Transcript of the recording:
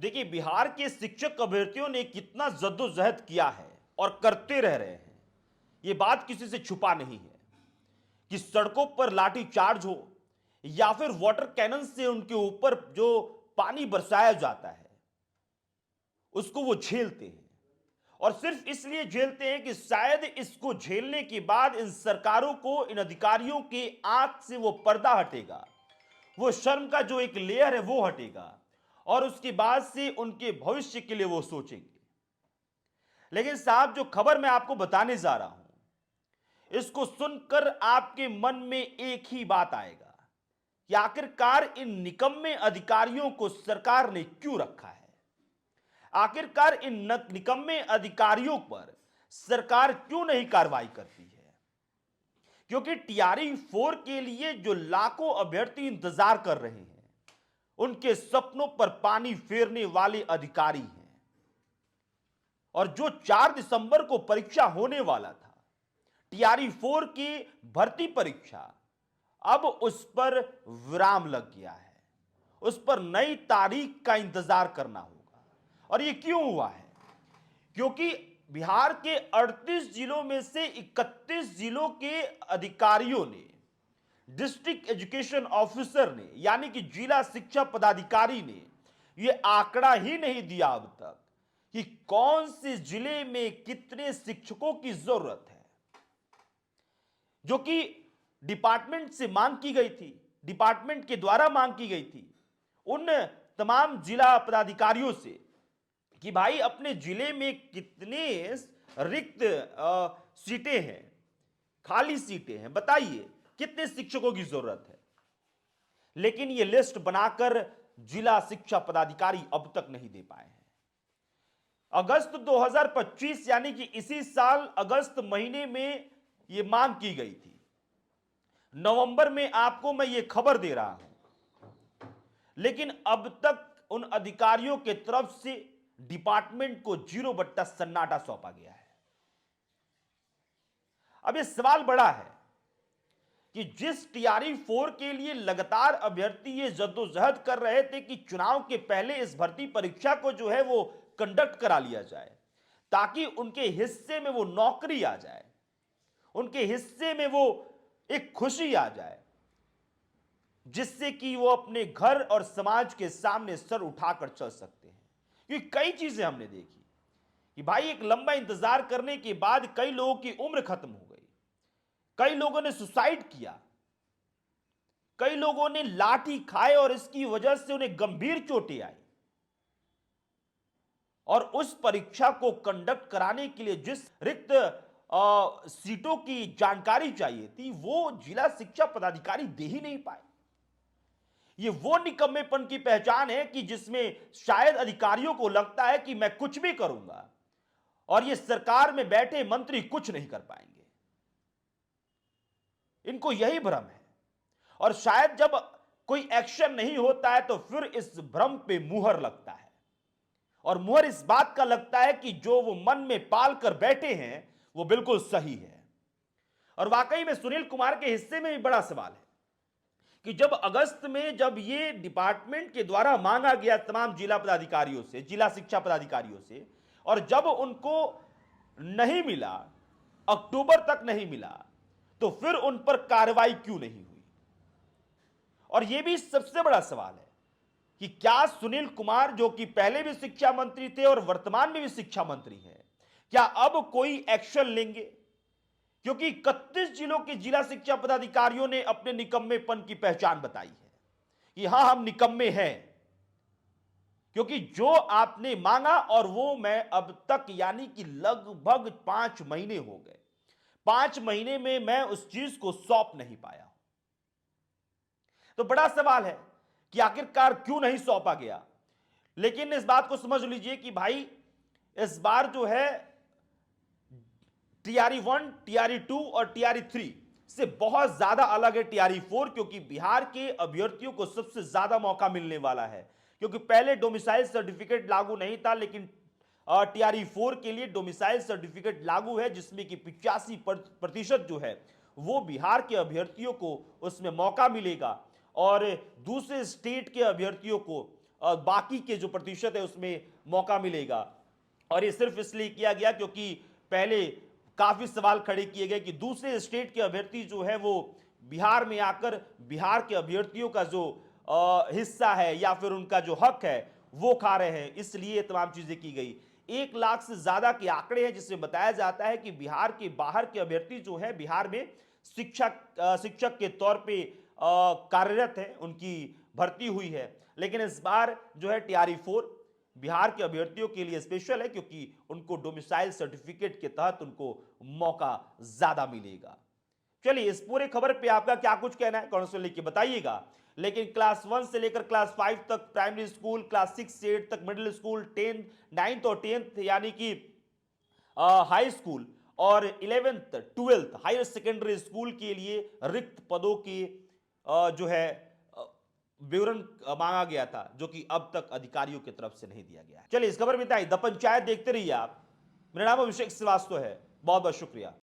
देखिए, बिहार के शिक्षक अभ्यर्थियों ने कितना जद्दोजहद किया है और करते रह रहे हैं, ये बात किसी से छुपा नहीं है। कि सड़कों पर लाठी चार्ज हो या फिर वाटर कैनन से उनके ऊपर जो पानी बरसाया जाता है, उसको वो झेलते हैं। और सिर्फ इसलिए झेलते हैं कि शायद इसको झेलने के बाद इन सरकारों को, इन अधिकारियों के आंख से वो पर्दा हटेगा, वो शर्म का जो एक लेयर है वो हटेगा, और उसके बाद से उनके भविष्य के लिए वो सोचेंगे। लेकिन साहब, जो खबर मैं आपको बताने जा रहा हूं, इसको सुनकर आपके मन में एक ही बात आएगा कि आखिरकार इन निकम्मे अधिकारियों को सरकार ने क्यों रखा है। आखिरकार इन निकम्मे अधिकारियों पर सरकार क्यों नहीं कार्रवाई करती है। क्योंकि टीआरई 4 के लिए जो लाखों अभ्यर्थी इंतजार कर रहे हैं, उनके सपनों पर पानी फेरने वाले अधिकारी हैं। और जो 4 दिसंबर को परीक्षा होने वाला था, टीआरई 4 की भर्ती परीक्षा, अब उस पर विराम लग गया है। उस पर नई तारीख का इंतजार करना होगा। और यह क्यों हुआ है? क्योंकि बिहार के 38 जिलों में से 31 जिलों के अधिकारियों ने, डिस्ट्रिक्ट एजुकेशन ऑफिसर ने, यानी कि जिला शिक्षा पदाधिकारी ने, यह आंकड़ा ही नहीं दिया अब तक कि कौन से जिले में कितने शिक्षकों की जरूरत है, जो कि डिपार्टमेंट से मांग की गई थी, डिपार्टमेंट के द्वारा मांग की गई थी उन तमाम जिला पदाधिकारियों से कि भाई अपने जिले में कितने रिक्त सीटें हैं, खाली सीटें हैं, बताइए कितने शिक्षकों की जरूरत है। लेकिन यह लिस्ट बनाकर जिला शिक्षा पदाधिकारी अब तक नहीं दे पाए हैं। अगस्त 2025 यानी कि इसी साल अगस्त महीने में यह मांग की गई थी। नवंबर में आपको मैं यह खबर दे रहा हूं, लेकिन अब तक उन अधिकारियों के तरफ से डिपार्टमेंट को 0 बट्टा सन्नाटा सौंपा गया है। अब यह सवाल बड़ा है कि जिस टीआरई 4 के लिए लगातार अभ्यर्थी ये जद्दोजहद कर रहे थे कि चुनाव के पहले इस भर्ती परीक्षा को जो है वो कंडक्ट करा लिया जाए, ताकि उनके हिस्से में वो नौकरी आ जाए, उनके हिस्से में वो एक खुशी आ जाए, जिससे कि वो अपने घर और समाज के सामने सर उठाकर चल सकते हैं। क्योंकि कई चीजें हमने देखी कि भाई एक लंबा इंतजार करने के बाद कई लोगों की उम्र खत्म हो गई, कई लोगों ने सुसाइड किया, कई लोगों ने लाठी खाए और इसकी वजह से उन्हें गंभीर चोटें आई। और उस परीक्षा को कंडक्ट कराने के लिए जिस रिक्त सीटों की जानकारी चाहिए थी, वो जिला शिक्षा पदाधिकारी दे ही नहीं पाए। ये वो निकम्मेपन की पहचान है कि जिसमें शायद अधिकारियों को लगता है कि मैं कुछ भी करूंगा और ये सरकार में बैठे मंत्री कुछ नहीं कर पाएंगे। इनको यही भ्रम है। और शायद जब कोई एक्शन नहीं होता है तो फिर इस भ्रम पे मुहर लगता है, और मुहर इस बात का लगता है कि जो वो मन में पाल कर बैठे हैं वो बिल्कुल सही है। और वाकई में सुनील कुमार के हिस्से में भी बड़ा सवाल है कि जब अगस्त में जब ये डिपार्टमेंट के द्वारा मांगा गया तमाम जिला पदाधिकारियों से, जिला शिक्षा पदाधिकारियों से, और जब उनको नहीं मिला, अक्टूबर तक नहीं मिला, तो फिर उन पर कार्रवाई क्यों नहीं हुई। और यह भी सबसे बड़ा सवाल है कि क्या सुनील कुमार, जो कि पहले भी शिक्षा मंत्री थे और वर्तमान में भी शिक्षा मंत्री हैं, क्या अब कोई एक्शन लेंगे? क्योंकि 31 जिलों के जिला शिक्षा पदाधिकारियों ने अपने निकम्मेपन की पहचान बताई है कि हां, हम निकम्मे हैं, क्योंकि जो आपने मांगा और वो मैं अब तक, यानी कि लगभग 5 महीने हो गए, 5 महीने में मैं उस चीज को सौंप नहीं पाया। तो बड़ा सवाल है कि आखिरकार क्यों नहीं सौंपा गया। लेकिन इस बात को समझ लीजिए कि भाई इस बार जो है टीआरई 1, टीआरई 2 और टीआरई 3 से बहुत ज्यादा अलग है टीआरई 4, क्योंकि बिहार के अभ्यर्थियों को सबसे ज्यादा मौका मिलने वाला है। क्योंकि पहले डोमिसाइल सर्टिफिकेट लागू नहीं था, लेकिन टीआरई 4 के लिए डोमिसाइल सर्टिफिकेट लागू है, जिसमें कि 85% जो है वो बिहार के अभ्यर्थियों को उसमें मौका मिलेगा, और दूसरे स्टेट के अभ्यर्थियों को बाकी के जो प्रतिशत है उसमें मौका मिलेगा। और ये सिर्फ इसलिए किया गया क्योंकि पहले काफी सवाल खड़े किए गए कि दूसरे स्टेट के अभ्यर्थी जो है वो बिहार में आकर बिहार के अभ्यर्थियों का जो हिस्सा है या फिर उनका जो हक है वो खा रहे हैं, इसलिए ये तमाम चीजें की गई। 1 लाख से ज्यादा के आंकड़े हैं जिसमें बताया जाता है कि बिहार के बाहर के अभ्यर्थी जो है बिहार में शिक्षक के तौर पे कार्यरत है, उनकी भर्ती हुई है। लेकिन इस बार जो है TRE-4 बिहार के अभ्यर्थियों के लिए स्पेशल है क्योंकि उनको डोमिसाइल सर्टिफिकेट के तहत उनको मौका ज्यादा मिलेगा। चलिए, इस पूरे खबर पे आपका क्या कुछ कहना है कमेंट्स में लिख के बताइएगा। लेकिन क्लास 1 से लेकर क्लास 5 तक प्राइमरी स्कूल, क्लास 6 से 8 तक मिडिल स्कूल, 10, 9th और 10th यानी कि हाई स्कूल और 11th 12th higher secondary school के लिए रिक्त पदों की जो है विवरण मांगा गया था, जो कि अब तक अधिकारियों की तरफ से नहीं दिया गया है। चलिए, इस खबर में इतना ही। द पंचायत देखते रहिए आप। मेरा नाम अभिषेक श्रीवास्तव है। बहुत बहुत शुक्रिया।